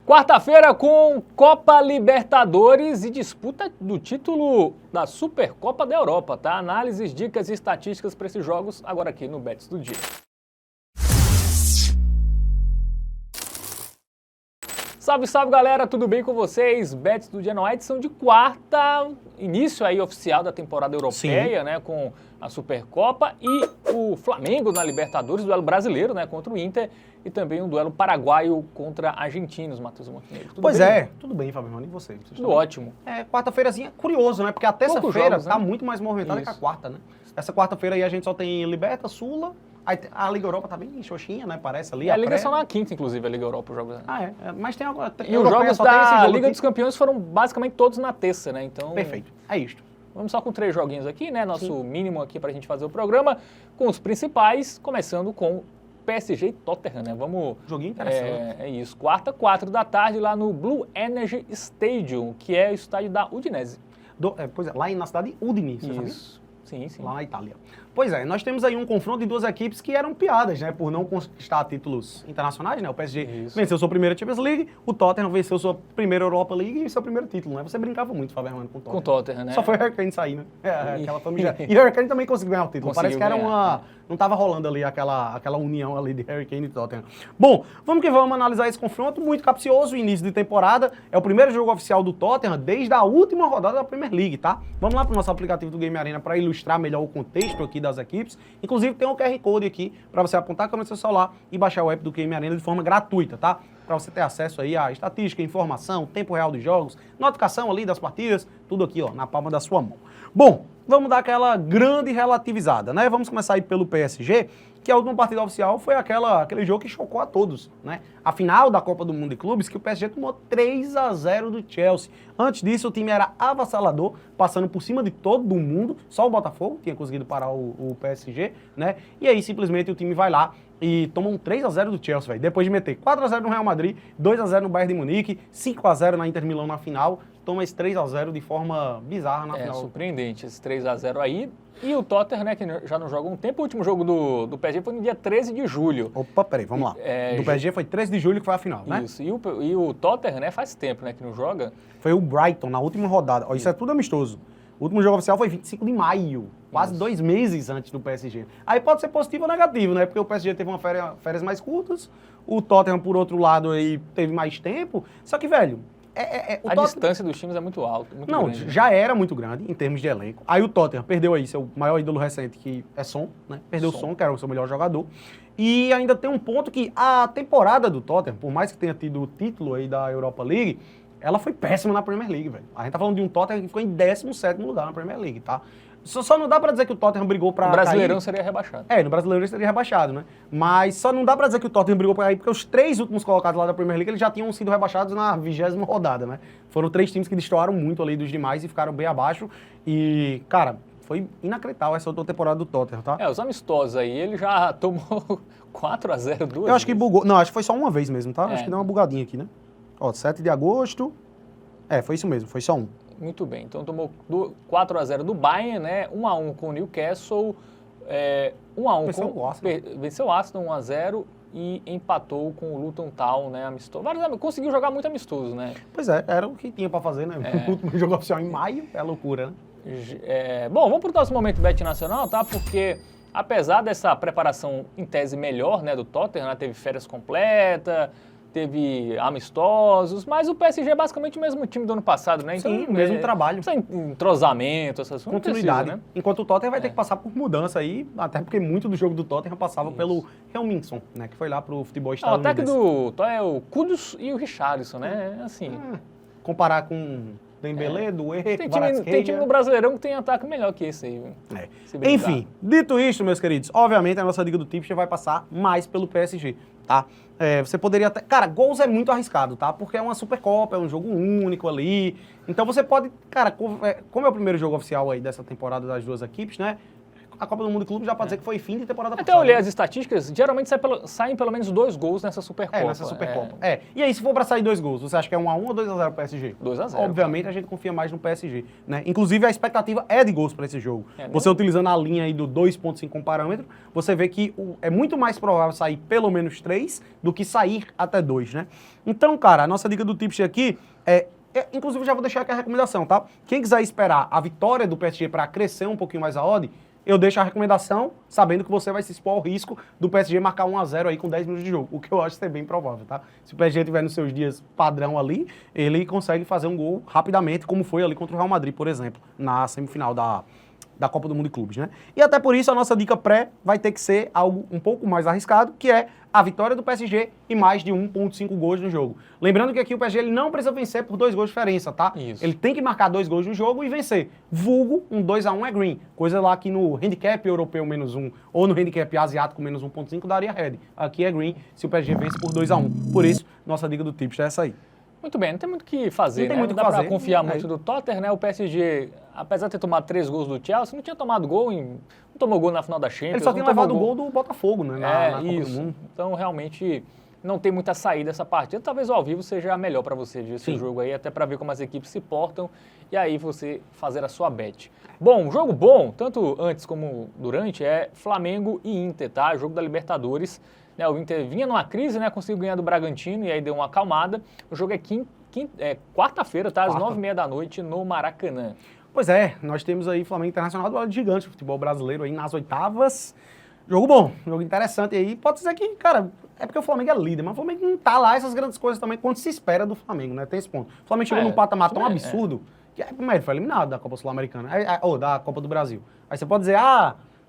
Quarta-feira com Copa Libertadores e disputa do título da Supercopa da Europa, tá? Análises, dicas e estatísticas para esses jogos agora aqui no Bets do Dia. Salve, salve galera, tudo bem com vocês? Bets do Dia na edição de quarta, início aí oficial da temporada europeia, né, com a Supercopa e o Flamengo na Libertadores, duelo brasileiro, né, contra o Inter e também um duelo paraguaio contra argentinos, Matheus Montenegro. Pois bem? É, tudo bem, Fábio Mano, e você? Tudo ótimo. É, quarta-feirazinha, curioso, né, porque a terça-feira tá muito mais movimentada que a quarta, né? Essa quarta-feira aí a gente só tem Liberta, Sula. A Liga Europa tá bem xoxinha, né? Parece ali. E a Liga só na quinta, inclusive, a Liga Europa, os jogos. Mas tem agora. E os jogos da Liga dos Campeões foram basicamente todos na terça, né? Então. Perfeito. É isto. Vamos só com 3 joguinhos aqui, né? Nosso mínimo aqui pra gente fazer o programa. Com os principais, começando com PSG e Tottenham, né? Vamos. Joguinho interessante. É isso. Quarta, 4 da tarde, lá no Blue Energy Stadium, que é o estádio da Udinese. Pois é, lá na cidade de Udine, você sabia? Sim, sim. Lá na Itália. Pois é, nós temos aí um confronto de duas equipes que eram piadas, né? Por não conquistar títulos internacionais, né? O PSG venceu sua primeira Champions League, o Tottenham venceu sua primeira Europa League e seu primeiro título, né? Você brincava muito, Fábio Hermano, com o Tottenham. Com o Tottenham, né? Só foi o Harry Kane sair, né? Aquela família. E o Harry Kane também conseguiu ganhar o título. Parece que era uma... Não tava rolando ali aquela união ali de Harry Kane e Tottenham. Bom, vamos que vamos analisar esse confronto muito capcioso, início de temporada. É o primeiro jogo oficial do Tottenham desde a última rodada da Premier League, tá? Vamos lá pro nosso aplicativo do Game Arena para ilustrar melhor o contexto aqui das equipes. Inclusive tem um QR Code aqui para você apontar a câmera do seu celular e baixar o app do Game Arena de forma gratuita, tá? Para você ter acesso aí à estatística, informação, tempo real dos jogos, notificação ali das partidas, tudo aqui, ó, na palma da sua mão. Bom, vamos dar aquela grande relativizada, né? Vamos começar aí pelo PSG, que a última partida oficial foi aquele jogo que chocou a todos, né? A final da Copa do Mundo de Clubes, que o PSG tomou 3-0 do Chelsea. Antes disso, o time era avassalador, passando por cima de todo mundo, só o Botafogo tinha conseguido parar o PSG, né? E aí, simplesmente, o time vai lá e toma um 3-0 do Chelsea, velho. Depois de meter 4-0 no Real Madrid, 2-0 no Bayern de Munique, 5-0 na Inter Milão na final, toma esse 3-0 de forma bizarra na final. É surpreendente esse 3-0 aí. E o Tottenham, né, que já não joga um tempo, o último jogo do PSG foi no dia 13 de julho. Opa, peraí, vamos lá. Do PSG foi 13 de julho que foi a final, né? Isso, e o Tottenham, né, faz tempo, né, que não joga. Foi o Brighton, na última rodada. Ó, isso é tudo amistoso. O último jogo oficial foi 25 de maio, quase 2 meses antes do PSG. Aí pode ser positivo ou negativo, né? Porque o PSG teve uma férias mais curtas, o Tottenham, por outro lado, aí teve mais tempo. Só que, velho... A distância dos times é muito alta, muito grande. Já era muito grande em termos de elenco. Aí o Tottenham perdeu aí seu maior ídolo recente, que é Son, né? Perdeu o Son, que era o seu melhor jogador. E ainda tem um ponto que a temporada do Tottenham, por mais que tenha tido o título aí da Europa League, ela foi péssima na Premier League, velho. A gente tá falando de um Tottenham que ficou em 17º lugar na Premier League, tá? Só não dá pra dizer que o Tottenham brigou pra cair. O Brasileirão cair. Seria rebaixado. No Brasileirão seria rebaixado, né? Mas só não dá pra dizer que o Tottenham brigou pra cair, porque os 3 últimos colocados lá da Premier League, eles já tinham sido rebaixados na 20ª rodada, né? Foram 3 times que destoaram muito ali dos demais e ficaram bem abaixo. E, cara, foi inacreditável essa outra temporada do Tottenham, tá? Os amistosos aí, ele já tomou 4-0 duas Eu acho que vezes. bugou. Não, acho que foi só uma vez mesmo, tá? Acho que deu uma bugadinha aqui, né? Ó, 7 de agosto. Foi isso mesmo, foi só um. Muito bem, então tomou 4-0 do Bayern, né? 1-1 com o Newcastle, 1-1 Venceu o Arsenal. Venceu o Arsenal 1-0 e empatou com o Luton Town, né? Amistoso. Conseguiu jogar muito amistoso, né? Pois é, era o que tinha pra fazer, né? O último jogo oficial em maio, é loucura, né? Bom, vamos pro nosso momento Bet Nacional, tá? Porque apesar dessa preparação em tese melhor, né, do Tottenham, né, teve férias completa, teve amistosos, mas o PSG é basicamente o mesmo time do ano passado, né? Sim, o mesmo trabalho. Precisa entrosamento, essas coisas. Continuidade. Precisa, né? Enquanto o Tottenham vai ter que passar por mudança aí, até porque muito do jogo do Tottenham passava pelo Heung-min Son, né? Que foi lá pro futebol O estadunidense. ataque do Tottenham é o Kudus e o Richarlison, né? Assim. Comparar com Dembélé, Doué, Tem time no Brasileirão que tem ataque melhor que esse aí. Enfim, dito isto, meus queridos, obviamente a nossa Liga do Tipster vai passar mais pelo PSG, tá? Você poderia até... Cara, gols é muito arriscado, tá? Porque é uma Supercopa, é um jogo único ali. Então você pode... Cara, como é o primeiro jogo oficial aí dessa temporada das duas equipes, né? a Copa do Mundo de Clubes já pode dizer que foi fim de temporada passada. Até eu olhei as estatísticas, geralmente saem pelo menos 2 gols nessa Supercopa. Nessa Supercopa. E aí, se for pra sair 2 gols, você acha que é 1-1 ou 2-0 pro PSG? 2-0. Obviamente, a gente confia mais no PSG, né? Inclusive, a expectativa é de gols pra esse jogo. Você utilizando a linha aí do 2.5 como parâmetro, você vê que é muito mais provável sair pelo menos 3 do que sair até 2, né? Então, cara, a nossa dica do Tipster aqui inclusive, já vou deixar aqui a recomendação, tá? Quem quiser esperar a vitória do PSG para crescer um pouquinho mais a odd, eu deixo a recomendação sabendo que você vai se expor ao risco do PSG marcar 1-0 aí com 10 minutos de jogo, o que eu acho ser bem provável, tá? Se o PSG estiver nos seus dias padrão ali, ele consegue fazer um gol rapidamente, como foi ali contra o Real Madrid, por exemplo, na semifinal da Copa do Mundo de Clubes, né? E até por isso a nossa dica pré vai ter que ser algo um pouco mais arriscado, que é a vitória do PSG e mais de 1.5 gols no jogo. Lembrando que aqui o PSG ele não precisa vencer por 2 gols de diferença, tá? Isso. Ele tem que marcar 2 gols no jogo e vencer. Vulgo, um 2-1 é green. Coisa lá que no handicap europeu -1 ou no handicap asiático -1.5 daria red. Aqui é green se o PSG vence por 2-1. Por isso, nossa dica do Tipster é essa aí. Muito bem, não tem muito o que fazer, não né? Não dá pra confiar muito do Tottenham, né? O PSG, apesar de ter tomado 3 gols do Chelsea, não tinha tomado gol, não tomou gol na final da Champions. Ele só tinha levado o gol do Botafogo, né? Na Copa do Mundo. Então, realmente, não tem muita saída essa partida. Talvez o ao vivo seja melhor para você ver esse jogo aí, até para ver como as equipes se portam e aí você fazer a sua bet. Bom, jogo bom, tanto antes como durante, é Flamengo e Inter, tá? Jogo da Libertadores. O Inter vinha numa crise, né? Conseguiu ganhar do Bragantino e aí deu uma acalmada. O jogo é quarta-feira, tá? Às 9h30 da noite no Maracanã. Pois é, nós temos aí Flamengo Internacional do lado gigante, futebol brasileiro aí nas oitavas. Jogo bom, jogo interessante aí. Pode dizer que, cara, é porque o Flamengo é líder, mas o Flamengo não tá lá essas grandes coisas também quando se espera do Flamengo, né? Tem esse ponto. O Flamengo chegou num patamar tão absurdo que primeiro foi eliminado da Copa Sul-Americana, ou da Copa do Brasil. Aí você pode dizer,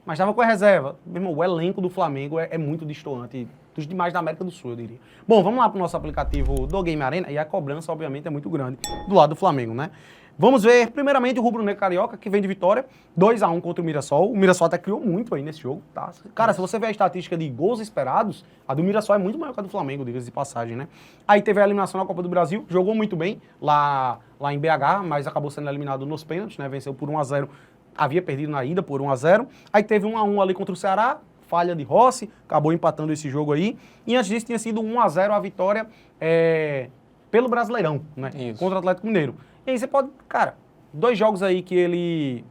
mas estava com a reserva. Meu irmão, o elenco do Flamengo é muito destoante dos demais da América do Sul, eu diria. Bom, vamos lá para o nosso aplicativo do Game Arena, e a cobrança, obviamente, é muito grande do lado do Flamengo, né? Vamos ver, primeiramente, o rubro-negro carioca, que vem de vitória, 2-1 contra o Mirassol. O Mirassol até criou muito aí nesse jogo, tá? Cara, se você ver a estatística de gols esperados, a do Mirassol é muito maior que a do Flamengo, diga-se de passagem, né? Aí teve a eliminação na Copa do Brasil, jogou muito bem lá em BH, mas acabou sendo eliminado nos pênaltis, né? Venceu por 1-0, havia perdido na ida por 1-0. Aí teve 1-1 ali contra o Ceará, falha de Rossi, acabou empatando esse jogo aí. E antes disso tinha sido 1-0 a vitória pelo Brasileirão, né? Isso. Contra o Atlético Mineiro. E aí você pode, cara, 2 jogos aí que ele...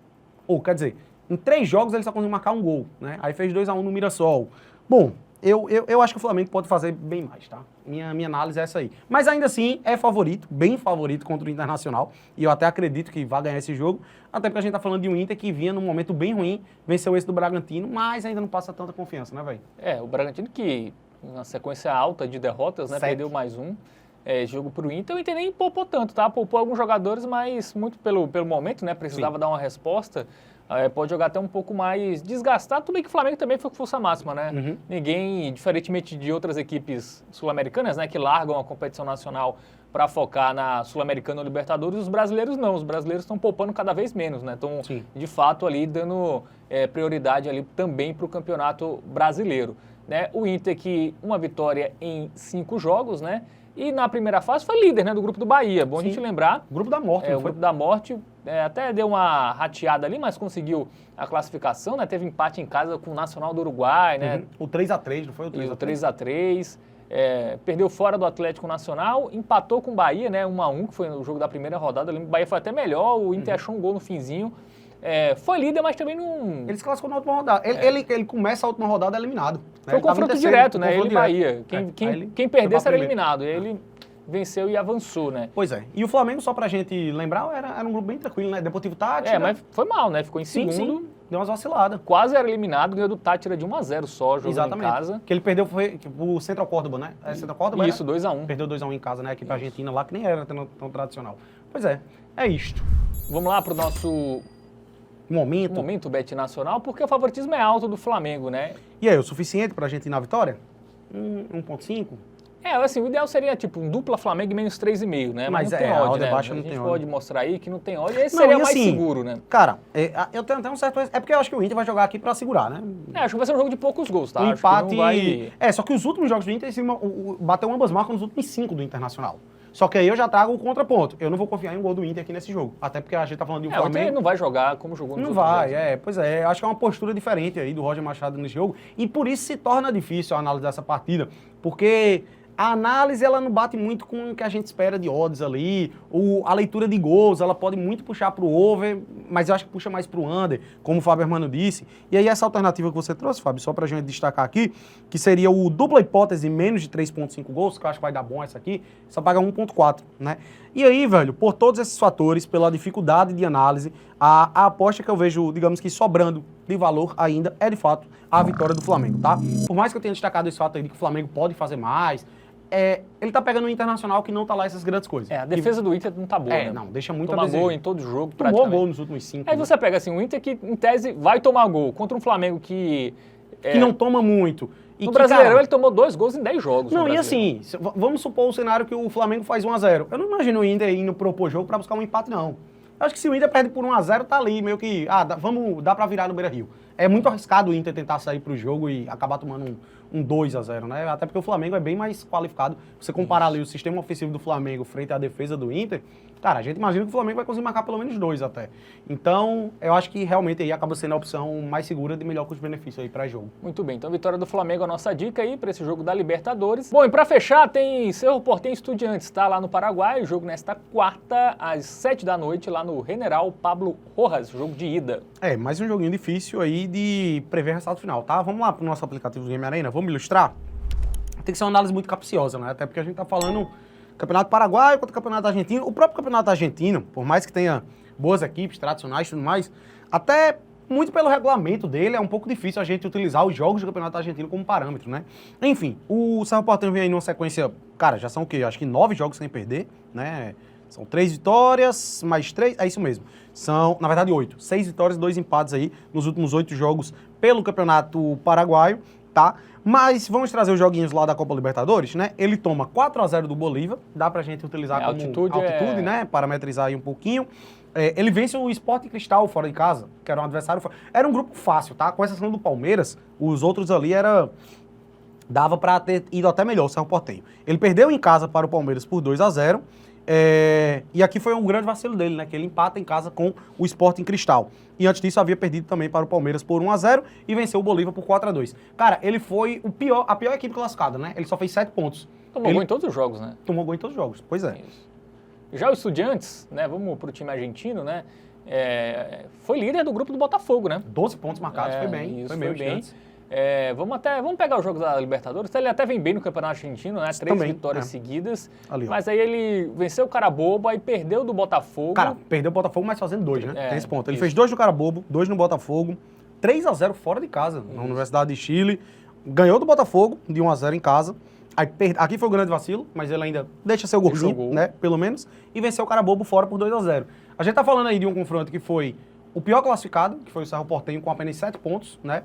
quer dizer, em 3 jogos ele só conseguiu marcar 1 gol, né? Aí fez 2-1 no Mirassol. Bom, eu acho que o Flamengo pode fazer bem mais, tá? Minha análise é essa aí. Mas ainda assim, é favorito, bem favorito contra o Internacional. E eu até acredito que vai ganhar esse jogo. Até porque a gente tá falando de um Inter que vinha num momento bem ruim, venceu esse do Bragantino, mas ainda não passa tanta confiança, né, velho? O Bragantino que, na sequência alta de derrotas, né, perdeu mais um. Jogo pro Inter, o Inter nem poupou tanto, tá? Poupou alguns jogadores, mas muito pelo momento, né? Precisava dar uma resposta. Pode jogar até um pouco mais desgastado. Tudo bem que o Flamengo também foi com força máxima, né? Uhum. Ninguém, diferentemente de outras equipes sul-americanas, né? Que largam a competição nacional para focar na Sul-Americana ou Libertadores, os brasileiros não. Os brasileiros estão poupando cada vez menos, né? Estão, de fato, ali dando prioridade ali também para o Campeonato Brasileiro, né? O Inter que uma vitória em 5 jogos, né? E na primeira fase foi líder, né, do grupo do Bahia. Bom a gente lembrar. Grupo da morte. O grupo da morte até deu uma rateada ali, mas conseguiu a classificação, né? Teve empate em casa com o Nacional do Uruguai, né? O 3-3, não foi o 3-3? O 3-3. Perdeu fora do Atlético Nacional, empatou com o Bahia, né? 1-1, que foi o jogo da primeira rodada. O Bahia foi até melhor, o Inter achou um gol no finzinho. Foi líder, mas também não... Ele se classificou na última rodada. Ele começa a última rodada eliminado. Foi um confronto direto, né? Ele e Bahia. Quem perdesse era eliminado. E aí ele venceu e avançou, né? Pois é. E o Flamengo, só pra gente lembrar, era um grupo bem tranquilo, né? Deportivo Táchira. Mas foi mal, né? Ficou em segundo. Sim. Deu umas vaciladas. Quase era eliminado, ganhou do Táchira de 1-0 só, jogando em casa. Que ele perdeu foi o Central Córdoba, né? Central Córdoba? Isso, 2-1. Perdeu 2-1 em casa, né? Aqui pra Argentina lá, que nem era tão tradicional. Pois é isto. Vamos lá pro nosso... Momento bet nacional, porque o favoritismo é alto do Flamengo, né? E aí, o suficiente pra gente ir na vitória? 1.5? Assim, o ideal seria tipo um dupla Flamengo e menos 3,5, né? Mas não tem odd, né? Baixa, a não gente tem pode odd. mostrar aí que não tem odd, esse seria mais seguro, né? Cara, eu tenho até um certo... É porque eu acho que o Inter vai jogar aqui pra segurar, né? Acho que vai ser um jogo de poucos gols, tá? Um acho empate... que não vai... só que os últimos jogos do Inter bateu ambas marcas nos últimos 5 do Internacional. Só que aí eu já trago o contraponto. Eu não vou confiar em um gol do Inter aqui nesse jogo. Até porque a gente tá falando de um Flamengo... O Inter não vai jogar como jogou nos Não outros vai, jogos. pois é. Acho que é uma postura diferente aí do Roger Machado nesse jogo. E por isso se torna difícil a análise dessa partida. Porque... a análise, ela não bate muito com o que a gente espera de odds ali, a leitura de gols, ela pode muito puxar pro over, mas eu acho que puxa mais pro under, como o Fábio Hermano disse. E aí essa alternativa que você trouxe, Fábio, só pra gente destacar aqui, que seria o dupla hipótese menos de 3.5 gols, que eu acho que vai dar bom essa aqui, só paga 1.4, né? E aí, velho, por todos esses fatores, pela dificuldade de análise, a aposta que eu vejo, digamos que sobrando de valor ainda, é de fato a vitória do Flamengo, tá? Por mais que eu tenha destacado esse fato aí de que o Flamengo pode fazer mais, ele tá pegando um Internacional que não tá lá essas grandes coisas. A defesa do Inter não tá boa, né? Não, deixa muito Toma a desejar. gol em todo jogo, praticamente. Tomou gol nos últimos 5. Aí você pega assim, o Inter que, em tese, vai tomar gol contra um Flamengo que não toma muito. E no Brasileirão ele tomou 2 gols em 10 jogos. Não, e assim, vamos supor o cenário que o Flamengo faz 1-0. Eu não imagino o Inter indo propor jogo pra buscar um empate, não. Eu acho que se o Inter perde por 1-0, tá ali, meio que, dá pra virar no Beira-Rio. É muito arriscado o Inter tentar sair pro jogo e acabar tomando um 2-0, né? Até porque o Flamengo é bem mais qualificado. Se você comparar ali o sistema ofensivo do Flamengo frente à defesa do Inter, cara, a gente imagina que o Flamengo vai conseguir marcar pelo menos 2 até. Então, eu acho que realmente aí acaba sendo a opção mais segura de melhor custo-benefício aí pra jogo. Muito bem, então vitória do Flamengo é a nossa dica aí pra esse jogo da Libertadores. Bom, e pra fechar tem Cerro Porteño Estudiantes, tá? Lá no Paraguai, o jogo nesta quarta às 7 da noite lá no General Pablo Rojas, jogo de ida. Mais um joguinho difícil aí de prever o resultado final, tá? Vamos lá pro nosso aplicativo do Game Arena, vamos ilustrar? Tem que ser uma análise muito capciosa, né? Até porque a gente tá falando Campeonato Paraguai contra o Campeonato Argentino. O próprio Campeonato Argentino, por mais que tenha boas equipes tradicionais e tudo mais, até muito pelo regulamento dele, é um pouco difícil a gente utilizar os jogos do Campeonato Argentino como parâmetro, né? Enfim, o Cerro Porteño vem aí numa sequência, cara, já são o quê? Acho que 9 jogos sem perder, né? São 3 vitórias, mais 3, é isso mesmo. São, na verdade, 8. 6 vitórias e 2 empates aí nos últimos 8 jogos pelo Campeonato Paraguaio, tá? Mas vamos trazer os joguinhos lá da Copa Libertadores, né? Ele toma 4-0 do Bolívar, dá pra gente utilizar como altitude, né? Parametrizar aí um pouquinho. Ele vence o Sport Cristal fora de casa, que era um adversário... Era um grupo fácil, tá? Com exceção do Palmeiras, os outros ali dava pra ter ido até melhor o Cerro Porteño. Ele perdeu em casa para o Palmeiras por 2-0. E aqui foi um grande vacilo dele, né? Que ele empata em casa com o Sporting Cristal. E antes disso havia perdido também para o Palmeiras por 1-0 e venceu o Bolívar por 4-2. Cara, ele foi a pior equipe classificada, né? Ele só fez 7 pontos. Tomou gol em todos os jogos, né? Tomou gol em todos os jogos, pois é. Isso. Já o Estudiantes, né? Vamos pro time argentino, né? Foi líder do grupo do Botafogo, né? 12 pontos marcados, foi bem. Isso, foi bem. Vamos pegar os jogos da Libertadores. Ele até vem bem no Campeonato Argentino, né? 3 vitórias seguidas. Ali, mas aí ele venceu o Carabobo, aí perdeu do Botafogo. Cara, perdeu o Botafogo, mas fazendo 2, né? Tem esse ponto. Ele fez 2 no Carabobo, 2 no Botafogo, 3-0 fora de casa, na Universidade de Chile. Ganhou do Botafogo, de 1-0 em casa. Aqui foi o grande vacilo, mas ele ainda deixa seu golzinho, né? Pelo menos. E venceu o Carabobo fora por 2-0. A gente tá falando aí de um confronto que foi o pior classificado, que foi o Cerro Porteño, com apenas 7 pontos, né?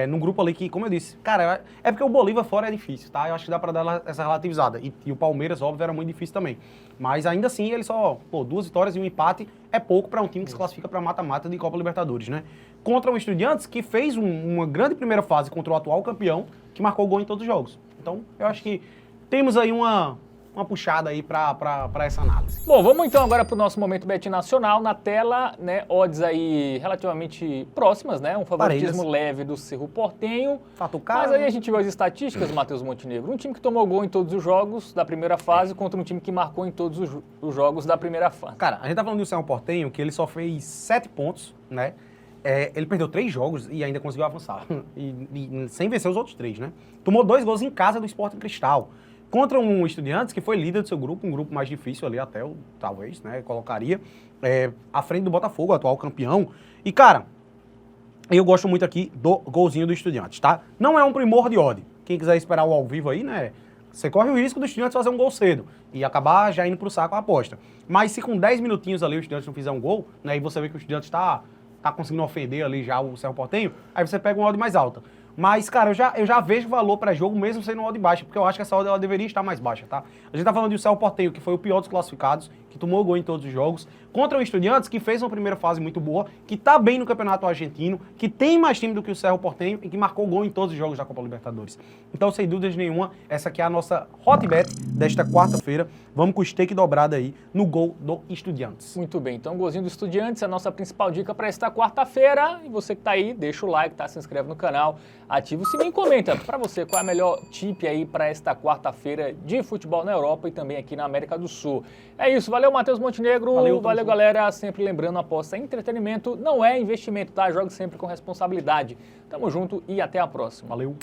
Num grupo ali que, como eu disse, cara, é porque o Bolívar fora é difícil, tá? Eu acho que dá pra dar essa relativizada. E o Palmeiras, óbvio, era muito difícil também. Mas ainda assim, ele só, 2 vitórias e um empate é pouco pra um time que se classifica pra mata-mata de Copa Libertadores, né? Contra o Estudiantes, que fez uma grande primeira fase contra o atual campeão, que marcou gol em todos os jogos. Então, eu acho que temos aí uma puxada aí pra essa análise. Bom, vamos então agora pro nosso momento Bet Nacional. Na tela, né, odds aí relativamente próximas, né? Um favoritismo leve do Cerro Porteño. Fato caro. Mas aí a gente viu as estatísticas, Matheus Montenegro. Um time que tomou gol em todos os jogos da primeira fase contra um time que marcou em todos os jogos da primeira fase. Cara, a gente tá falando do Cerro Porteño que ele só fez 7 pontos, né? Ele perdeu 3 jogos e ainda conseguiu avançar. E sem vencer os outros 3, né? Tomou 2 gols em casa do Sporting Cristal. Contra um Estudiantes que foi líder do seu grupo, um grupo mais difícil ali até, talvez, né? Colocaria à frente do Botafogo, atual campeão. E, cara, eu gosto muito aqui do golzinho do Estudiantes, tá? Não é um primor de odd. Quem quiser esperar o ao vivo aí, né? Você corre o risco do Estudiantes fazer um gol cedo e acabar já indo pro saco a aposta. Mas se com 10 minutinhos ali o Estudiantes não fizer um gol, né? E você vê que o Estudiantes tá conseguindo ofender ali já o Cerro Porteño, aí você pega uma odd mais alta. Mas, cara, eu já vejo valor para jogo mesmo sendo uma odd baixa, porque eu acho que essa odd ela deveria estar mais baixa, tá? A gente tá falando de o Cerro Porteño, que foi o pior dos classificados, que que tomou gol em todos os jogos, contra o Estudiantes, que fez uma primeira fase muito boa, que tá bem no Campeonato Argentino, que tem mais time do que o Cerro Porteño e que marcou gol em todos os jogos da Copa Libertadores. Então, sem dúvidas nenhuma, essa aqui é a nossa hot bet desta quarta-feira. Vamos com o stake dobrado aí no gol do Estudiantes. Muito bem, então golzinho do Estudiantes é a nossa principal dica para esta quarta-feira. E você que tá aí, deixa o like, tá? Se inscreve no canal, ativa o sininho e comenta para você qual é a melhor tip aí para esta quarta-feira de futebol na Europa e também aqui na América do Sul. É isso, valeu Matheus Montenegro, valeu galera, sempre lembrando, aposta em entretenimento não é investimento, tá? Jogue sempre com responsabilidade. Tamo junto e até a próxima. Valeu.